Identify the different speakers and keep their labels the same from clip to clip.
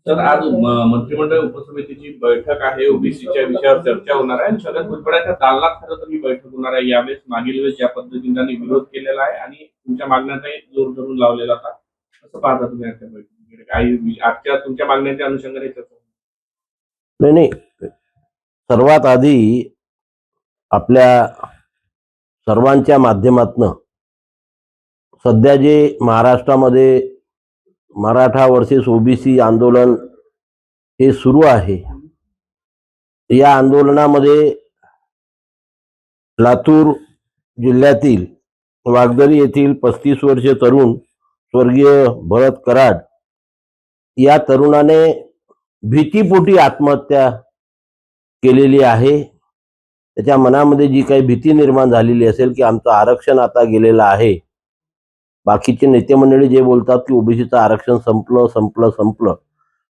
Speaker 1: तर आज मंत्रिमंडळ उपसमितीची बैठक आहे. ओबीसीच्या विषयावर चर्चा होणार आहे आणि शरद भुजबळांच्या दालनात खरं तर ही बैठक होणार आहे. यावेळेस मागील वेळेस ज्या पद्धतीने त्यांनी विरोध केलेला आहे आणि तुमच्या मागण्यांनाही जोर धरून लावलेला होता, कसं पाहता तुम्ही आजच्या बैठकीकडे? काही आजच्या तुमच्या मागण्यांच्या अनुषंगाने चर्चा
Speaker 2: नाही नाही, सर्वात आधी आपल्या सर्वांच्या माध्यमातनं सध्या जे महाराष्ट्रामध्ये मराठा वर्सेस ओबीसी आंदोलन हे सुरू आहे, या आंदोलनामध्ये लातूर जिल्ह्यातील वागदरी येथील 35 वर्षीय तरुण स्वर्गीय भरत कराड या तरुणाने भीतीपोटी आत्महत्या केलेली आहे. त्याच्या मनामध्ये जी काही भीती निर्माण झालेली असेल की आमचं आरक्षण आता गेलेलं आहे, बाकीचे नेते मंडळी जे बोलतात की ओबीसीचं आरक्षण संपलं संपलं संपलं,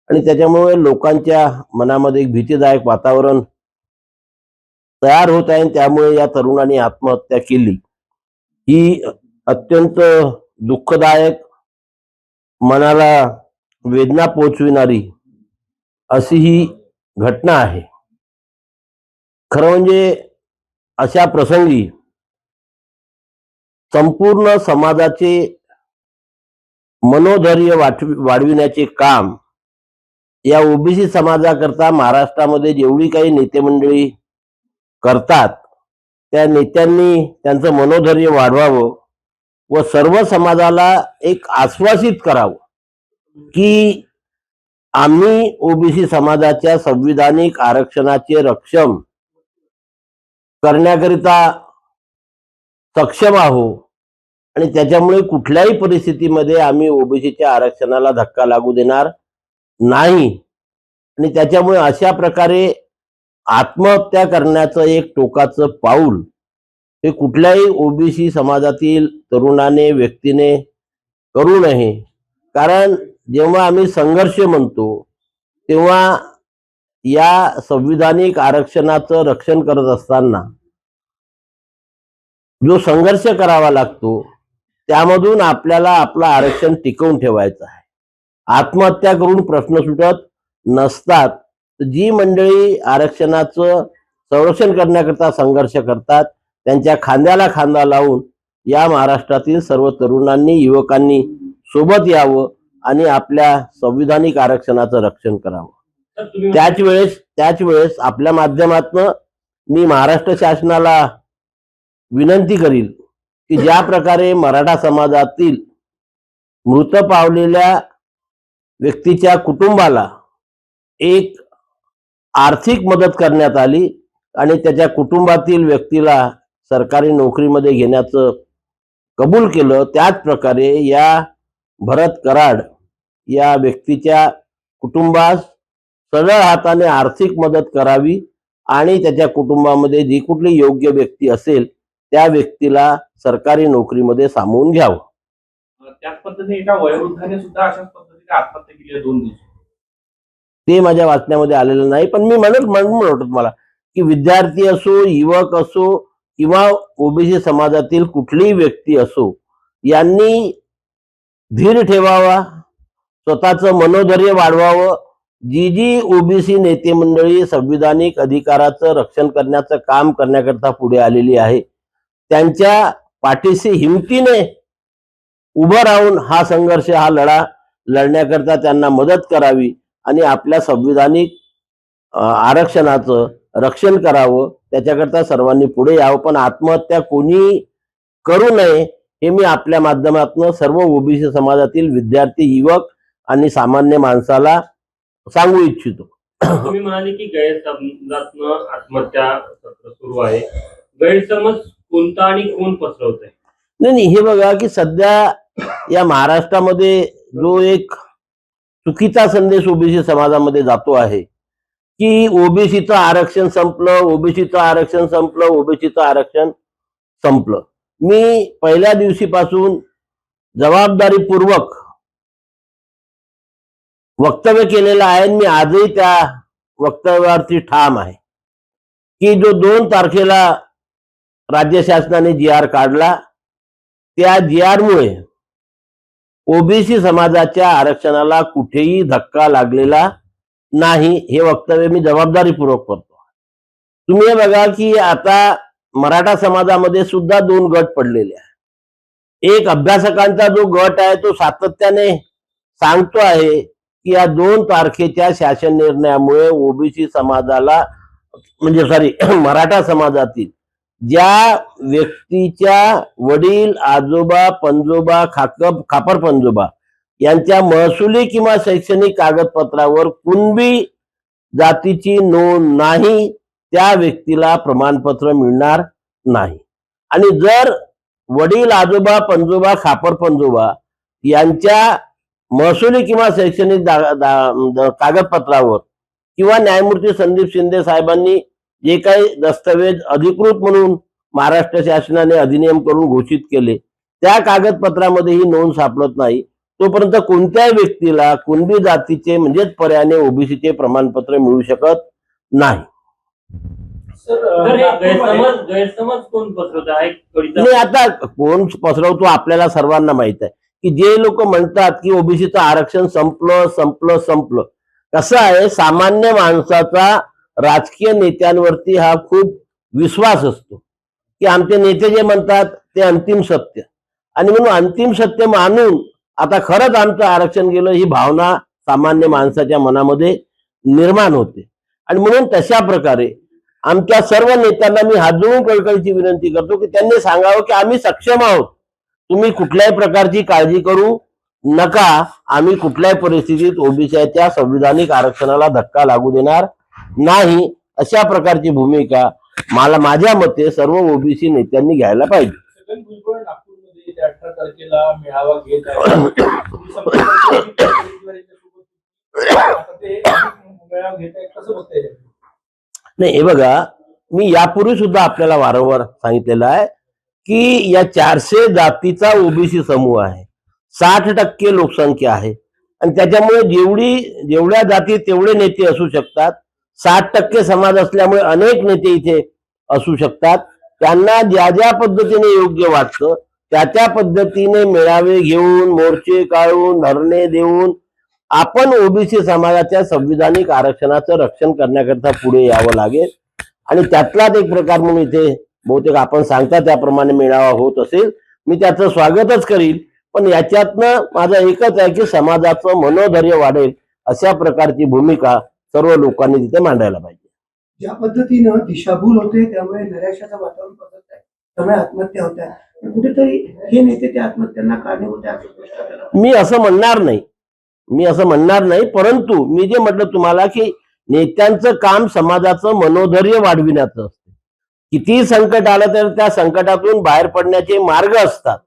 Speaker 2: आणि त्याच्यामुळे लोकांच्या मनामध्ये एक भीतीदायक वातावरण तयार होत आहे. त्यामुळे या तरुणाने आत्महत्या केली. ही अत्यंत दुःखदायक, मनाला वेदना पोहोचविणारी अशी ही घटना आहे. खरं म्हणजे अशा प्रसंगी संपूर्ण समाजाचे मनोधैर्य वाढविण्याचे काम या ओबीसी समाजाकरता महाराष्ट्रामध्ये जेवढी काही नेते मंडळी करतात, त्या नेत्यांनी त्यांचं मनोधैर्य वाढवावं व सर्व समाजाला एक आश्वासित करावं की आम्ही ओबीसी समाजाच्या संविधानिक आरक्षणाचे रक्षण करण्याकरिता सक्षम आहोत आणि त्याच्यामुळे कुठल्याही परिस्थितीमध्ये आम्ही ओबीसीच्या आरक्षणाला धक्का लागू देणार नाही. आणि त्याच्यामुळे अशा प्रकारे आत्महत्या करण्याचं एक टोकाचं पाऊल हे कुठल्याही ओबीसी समाजातील तरुणाने व्यक्तीने करू नये. कारण जेव्हा आम्ही संघर्ष म्हणतो तेव्हा या संविधानिक आरक्षणाचं रक्षण करत असताना जो संघर्ष करावा लागतो त्यामधून आपल्याला आपलं आरक्षण टिकवून ठेवायचं आहे. आत्महत्या करून प्रश्न सुटत नसतात. जी मंडळी आरक्षणाचं संरक्षण करण्याकरता संघर्ष करतात त्यांच्या खांद्याला खांदा लावून या महाराष्ट्रातील सर्व तरुणांनी, युवकांनी सोबत यावं आणि आपल्या संविधानिक आरक्षणाचं रक्षण करावं. त्याच वेळेस आपल्या माध्यमातून मी महाराष्ट्र शासनाला विनंती करील की ज्या प्रकारे मराठा समाजातील मृत पावलेल्या व्यक्तीच्या कुटुंबाला एक आर्थिक मदत करण्यात आली आणि त्याच्या कुटुंबातील व्यक्तीला सरकारी नोकरीमध्ये घेण्याचं कबूल केलं, त्याच प्रकारे या भरत कराड या व्यक्तीच्या कुटुंबास सरळ हाताने आर्थिक मदत करावी आणि त्याच्या कुटुंबामध्ये जी कुठली योग्य व्यक्ती असेल त्या व्यक्तीला सरकारी नोकरीमध्ये सामावून घ्यावं.
Speaker 1: त्याच पद्धतीने एका वयोवृद्धाने सुद्धा अशाच पद्धतीने आत्महत्या केली आहे 2 दिवस.
Speaker 2: ते माझ्या वाचण्यामध्ये आलेलं नाही, पण मी म्हणतो तुम्हाला की विद्यार्थी असो, युवक असो किंवा ओबीसी समाजातील कुठलीही व्यक्ती असो, यांनी धीर ठेवावा, स्वतःचं मनोधैर्य वाढवावं. जी ओबीसी नेते मंडळी संविधानिक अधिकाराचं रक्षण करण्याचं काम करण्याकरता पुढे आलेली आहे, त्यांच्या पाठीशी हिमतीने उभं राहून हा संघर्ष, हा लढा लढण्याकरता त्यांना मदत करावी आणि आपल्या संविधानिक आरक्षणाचं रक्षण करावं. त्याच्याकरता सर्वांनी पुढे यावं. पण आत्महत्या कोणी करू नये हे मी आपल्या माध्यमातून सर्व ओबीसी समाजातील विद्यार्थी, युवक आणि सामान्य माणसाला सांगू इच्छितो.
Speaker 3: तुम्ही म्हणाले की गैरसमजातनं आत्महत्या सुरू आहे. गैरसमज कोणता आणि कोण पसरवत आहे?
Speaker 2: नाही, हे बघा की सध्या या महाराष्ट्रामध्ये जो एक चुकीचा संदेश ओबीसी समाजामध्ये जातो आहे की ओबीसीचं आरक्षण संपलं, ओबीसीचं आरक्षण संपलं, ओबीसीचं आरक्षण संपलं. मी पहिल्या दिवशीपासून जबाबदारीपूर्वक वक्तव्य केलेलं आहे. मी आजही त्या वक्तव्यावरती ठाम आहे की जो 2 तारखेला राज्य शासनाने GR काढला, त्या GR मुळे ओबीसी समाजाच्या आरक्षणाला कुठेही धक्का लागलेला नाही, हे वक्तव्य मी जबाबदारीपूर्वक करतो. तुम्ही हे बघा की आता मराठा समाजामध्ये सुद्धा 2 गट पडलेले आहेत. एक अभ्यासकांचा जो गट आहे तो सातत्याने सांगतो आहे की या 2 तारखेच्या शासन निर्णयामुळे ओबीसी समाजाला म्हणजे मराठा समाजातील ज्या व्यक्तीच्या वडील, आजोबा, पंजोबा, खापर पंजोबा यांच्या महसुली किंवा शैक्षणिक कागदपत्रावर कुणबी जातीची नोंद नाही, त्या व्यक्तीला प्रमाणपत्र मिळणार नाही. आणि जर वडील, आजोबा, पंजोबा, खापर पंजोबा यांच्या महसुली किंवा शैक्षणिक कागदपत्रावर किंवा न्यायमूर्ती संदीप शिंदे साहेबांनी जे काही दस्तावेज अधिकृत म्हणून महाराष्ट्र शासनाने अधिनियम करून घोषित केले त्या कागदपत्रामध्ये ही नोंद सापडत नाही, तोपर्यंत कोणत्याही व्यक्तीला कुणबी जातीचे म्हणजेच पर्यायाने ओबीसीचे प्रमाणपत्र मिळू शकत नाही.
Speaker 3: तर हे गैरसमज कोण पसरवत आहे?
Speaker 2: नाही, आता कोण पसरवतो आपल्याला सर्वांना माहित आहे की जे लोक म्हणतात की ओबीसीचं आरक्षण संपलं. कसं आहे, सामान्य माणसाचा राजकीय नेत्यांवरती हा खूप विश्वास असतो की आमचे नेते जे म्हणतात ते अंतिम सत्य, आणि म्हणून अंतिम सत्य मानून आता खरंच आमचं आरक्षण गेलं ही भावना सामान्य माणसाच्या मनामध्ये निर्माण होते. आणि म्हणून तशा प्रकारे आमच्या सर्व नेत्यांना मी हात जोडून कळकळीची विनंती करतो की त्यांनी सांगावं की आम्ही सक्षम आहोत, तुम्ही कुठल्याही प्रकारची काळजी करू नका, आम्ही कुठल्याही परिस्थितीत ओबीसीच्या संविधानिक आरक्षणाला धक्का लागू देणार नाही. अशा प्रकारची भूमिका माझ्या मते सर्व ओबीसी नेत्यांनी घ्यायला पाहिजे.
Speaker 1: छगन भुजबळ नागपूरमध्ये 18 तारखेला मेळावा घेत आहे. मेळावा घेत आहे, कसं बघताय?
Speaker 2: नाही, हे बघा, मी यापूर्वी सुद्धा आपल्याला वारंवार सांगितलेलं आहे की या 400 जातीचा ओबीसी समूह आहे, 60% लोकसंख्या आहे, आणि त्याच्यामुळे जेवढ्या जाती तेवढे नेते असू शकतात. 60% समाज असल्यामुळे अनेक नेते इथे असू शकतात. त्यांना ज्या ज्या पद्धतीने योग्य वाटतं त्या पद्धतीने मेळावे घेऊन, मोर्चे काढून, धरणे देऊन आपण ओबीसी समाजाच्या संविधानिक आरक्षणाचं रक्षण करण्याकरता पुढे यावं लागेल. आणि त्यातलाच एक प्रकार म्हणून इथे बहुतेक आपण सांगता त्याप्रमाणे मेळावा होत असेल, मी त्याचं स्वागतच करील. पण याच्यातनं माझं एकच आहे की समाजाचं मनोधैर्य वाढेल अशा प्रकारची भूमिका सर्व लोकांनी तिथे मांडायला पाहिजे.
Speaker 4: ज्या पद्धतीनं दिशाभूल होते त्यामुळे निराशाचं वातावरण पसरत आहे, त्यामुळे आत्महत्या होत आहे. कुठेतरी हे नेते त्या आत्महत्यांना कारणीभूत आहे असं स्पष्ट केलं.
Speaker 2: मी असं म्हणणार नाही, परंतु मी जे म्हटलं तुम्हाला की नेत्यांचं काम समाजाचं मनोधैर्य वाढविण्याचं असतं. कितीही संकट आलं तर त्या संकटातून बाहेर पडण्याचे मार्ग असतात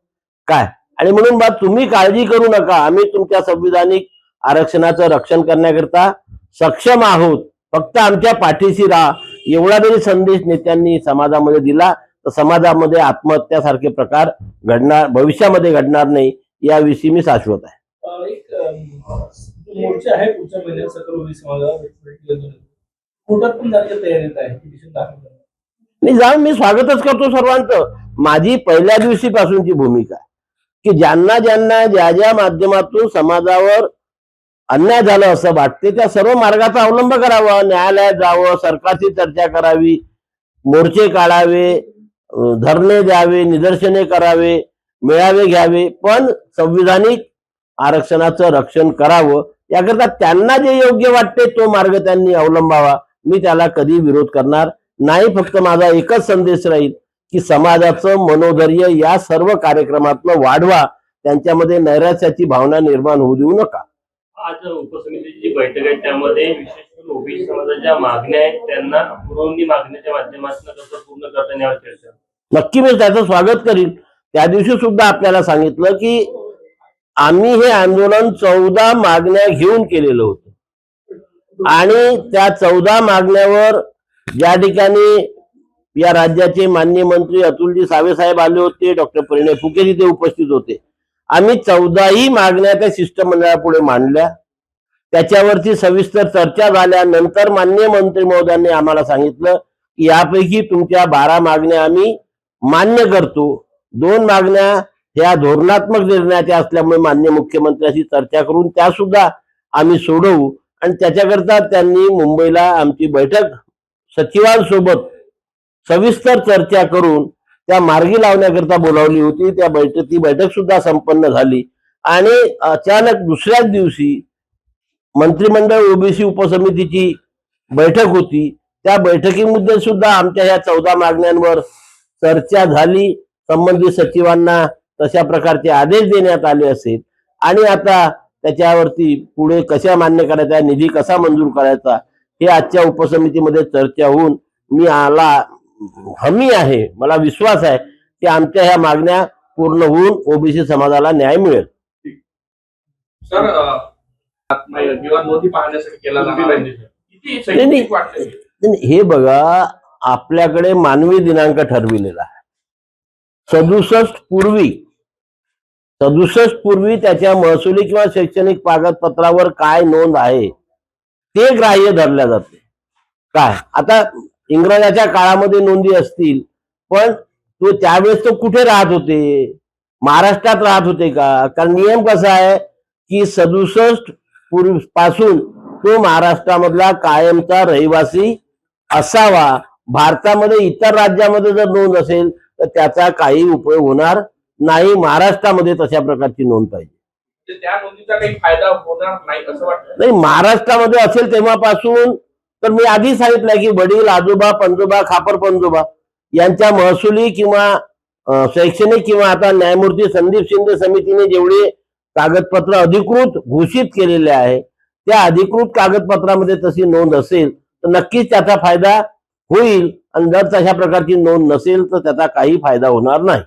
Speaker 2: काय. आणि म्हणून बा तुम्ही काळजी करू नका, आम्ही तुमच्या संविधानिक आरक्षणाचं रक्षण करण्याकरता सक्षम आहोत, फक्त आमच्या पाठीशी राहा, एवढा जरी संदेश नेत्यांनी समाजामध्ये दिला तर समाजामध्ये आत्महत्यासारखे प्रकार भविष्यामध्ये घडणार नाही याविषयी मी शाश्वत आहे.
Speaker 1: एक मोर्चा आहे पुढच्या महिन्यात सकल ओबीसी समाजाला कोर्टात पण जाण्याच्या तयारीत आहे, पिटिशन दाखल करणार.
Speaker 2: मी स्वागतच करतो सर्वांचं. माझी पहिल्या दिवशीपासूनची भूमिका की ज्यांना ज्या माध्यमातून समाजावर अन्याय झाला असं वाटते त्या सर्व मार्गाचा अवलंब करावा, न्यायालयात जावं, सरकारशी चर्चा करावी, मोर्चे काढावे, धरणे द्यावे, निदर्शने करावे, मेळावे घ्यावे, पण संविधानिक आरक्षणाचं रक्षण करावं. याकरता त्यांना जे योग्य वाटते तो मार्ग त्यांनी अवलंबावा, मी त्याला कधी विरोध करणार नाही. फक्त माझा एकच संदेश राहील की समाजाचं मनोधैर्य या सर्व कार्यक्रमातनं वाढवा, त्यांच्यामध्ये नैराश्याची भावना निर्माण होऊ देऊ नका.
Speaker 3: आज उपसमितीची जी बैठक आहे त्यामध्ये विशेष करून ओबीसी समाजाच्या मागण्या आहेत त्यांना पुरवणी मागण्याच्या माध्यमातून कसं पूर्ण करता येण्यावर चर्चा.
Speaker 2: नक्की मी त्याचं स्वागत करीन. त्या दिवशी सुद्धा आपल्याला सांगितलं की आम्ही हे आंदोलन 14 मागण्या घेऊन केलेलं होतं, आणि त्या 14 मागण्यावर ज्या ठिकाणी या राज्याचे माननीय मंत्री अतुलजी सावे साहेब आले होते, डॉक्टर परिणय फुके तिथे उपस्थित होते, आम्ही 14ही मागण्या त्या शिष्टमंडळापुढे मांडल्या. त्याच्यावरती सविस्तर चर्चा झाल्यानंतर माननीय मंत्री महोदयांनी आम्हाला सांगितलं की यापैकी तुमच्या 12 मागण्या आम्ही मान्य करतो, 2 मागण्या ह्या धोरणात्मक निर्णयाच्या असल्यामुळे माननीय मुख्यमंत्र्यांशी चर्चा करून त्या सुद्धा आम्ही सोडवू आणि त्याच्याकरता त्यांनी मुंबईला आमची बैठक सचिवांसोबत सविस्तर चर्चा करून त्या मार्गी लावण्याकरता बोलावली होती. ती बैठक सुद्धा संपन्न झाली आणि अचानक दुसऱ्याच दिवशी मंत्रिमंडळ ओबीसी उपसमितीची बैठक होती. त्या बैठकीमध्ये सुद्धा आमच्या ह्या 14 मागण्यांवर चर्चा झाली. संबंधित सचिवांना तशा प्रकारचे आदेश देण्यात आले असेल आणि आता त्याच्यावरती पुढे कशा मान्य करायचा, निधी कसा मंजूर करायचा हे आजच्या उपसमितीमध्ये चर्चा होऊन हमी आहे, मला विश्वास आहे की आमच्या ह्या मागण्या पूर्ण होऊन ओबीसी समाजाला न्याय मिळेल.
Speaker 1: सर किंवा नोंदी पाहण्यासाठी केला जाणार आहे किती शैक्षणिक वाटतं?
Speaker 2: हे बघा, आपल्याकडे मानवी दिनांक ठरविलेला आहे 67 पूर्वी त्याच्या महसुली किंवा शैक्षणिक कागदपत्रावर काय नोंद आहे ते ग्राह्य धरल्या जाते. काय आता इंग्रजाच्या काळामध्ये नोंदी असतील, पण त्यावेळेस तो कुठे राहत होते? महाराष्ट्रात राहत होते का? कारण नियम कसा आहे की 67 पासून तो महाराष्ट्रामधला कायमचा रहिवासी असावा. भारतामध्ये इतर राज्यामध्ये जर नोंद असेल तर त्याचा काही उपयोग होणार नाही. महाराष्ट्रामध्ये तशा प्रकारची नोंद पाहिजे.
Speaker 1: त्या नोंदीचा काही फायदा होणार नाही असं वाटतं?
Speaker 2: नाही, महाराष्ट्रामध्ये असेल तेव्हापासून तर मी आधी सांगितलंय की वडील, आजोबा, पंजोबा, खापर पंजोबा यांच्या महसुली किंवा शैक्षणिक किंवा आता न्यायमूर्ती संदीप शिंदे समितीने जेवढे कागदपत्र अधिकृत घोषित केलेले आहे त्या अधिकृत कागदपत्रामध्ये तशी नोंद असेल तर नक्कीच त्याचा फायदा होईल आणि जर तशा प्रकारची नोंद नसेल तर त्याचा काही फायदा होणार नाही.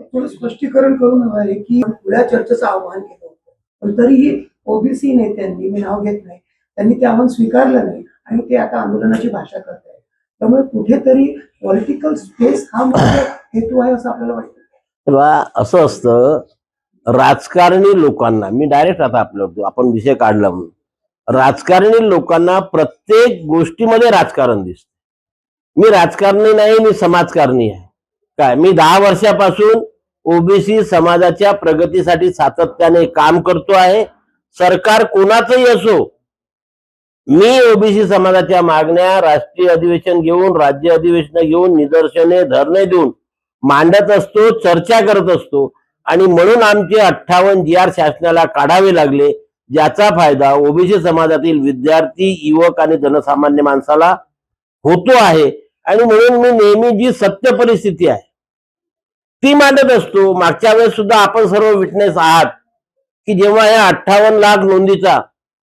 Speaker 4: थोडं स्पष्टीकरण करून हवं आहे की खुल्या चर्चेचं आव्हान केलं होतं, पण तरीही ओबीसी नेत्यांनी, मी नाव घेत नाही, त्यांनी ते आव्हान स्वीकारलं नाही आणि ते आता आंदोलनाची भाषा करत आहेत. त्यामुळे कुठेतरी पॉलिटिकल स्पेस हा मुख्य हेतू आहे असं आपल्याला वाटतं.
Speaker 2: तेव्हा असं असतं, राजकारणी लोकांना, मी डायरेक्ट आता आपण विषय काढला म्हणून, राजकारणी लोकांना प्रत्येक गोष्टीमध्ये राजकारण दिसतं. मी राजकारणी नाही, मी समाजकारणी आहे. काय, मी 10 वर्षापासून ओबीसी समाजाच्या प्रगतीसाठी सातत्याने काम करतो आहे. सरकार कोणाचंही असो, मी ओबीसी समाजाच्या मागण्या राष्ट्रीय अधिवेशन घेऊन, राज्य अधिवेशन घेऊन, निदर्शने, धरणे देऊन मांडत असतो, चर्चा करत असतो आणि म्हणून आमचे 58 GR शासनाला काढावे लागले, ज्याचा फायदा ओबीसी समाजातील विद्यार्थी, युवक आणि जनसामान्य माणसाला होतो आहे. आणि म्हणून मी नेहमी जी सत्य परिस्थिती आहे ती मांडत असतो. मागच्या वेळेस सुद्धा आपण सर्व विटनेस आहात की जेव्हा या 58 लाख नोंदीचा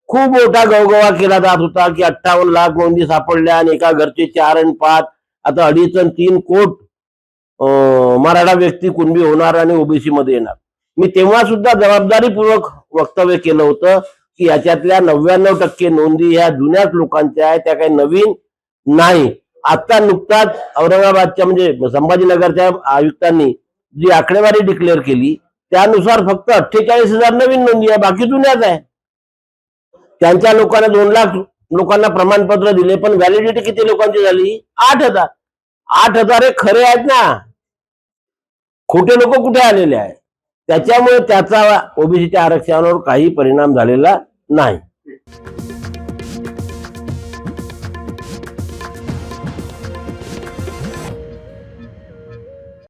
Speaker 2: खूप मोठा गवगवा केला जात होता की 58 लाख नोंदी सापडल्या आणि एका घरचे 4 आणि 5, आता 2.5 आणि 3 कोट मराठा व्यक्ती कुणबी होणार आणि ओबीसी मध्ये येणार. मी तेव्हा सुद्धा जबाबदारीपूर्वक वक्तव्य केलं होतं की याच्यातल्या 99% नोंदी ह्या जुन्याच लोकांच्या आहेत, त्या काही नवीन नाही. आता नुकताच औरंगाबादच्या म्हणजे संभाजीनगरच्या आयुक्तांनी जी आकडेवारी डिक्लेअर केली त्यानुसार फक्त 48,000 नवीन नोंदी आहे, बाकी जुन्याच आहे. त्यांच्या लोकांना 2 लाख लोकांना प्रमाणपत्र दिले, पण व्हॅलिडिटी किती लोकांची झाली? 8,000. 8,000 हे खरे आहेत ना, खोटे लोक कुठे आलेले आहेत. त्याच्यामुळे त्याचा ओबीसीच्या आरक्षणावर काही परिणाम झालेला नाही.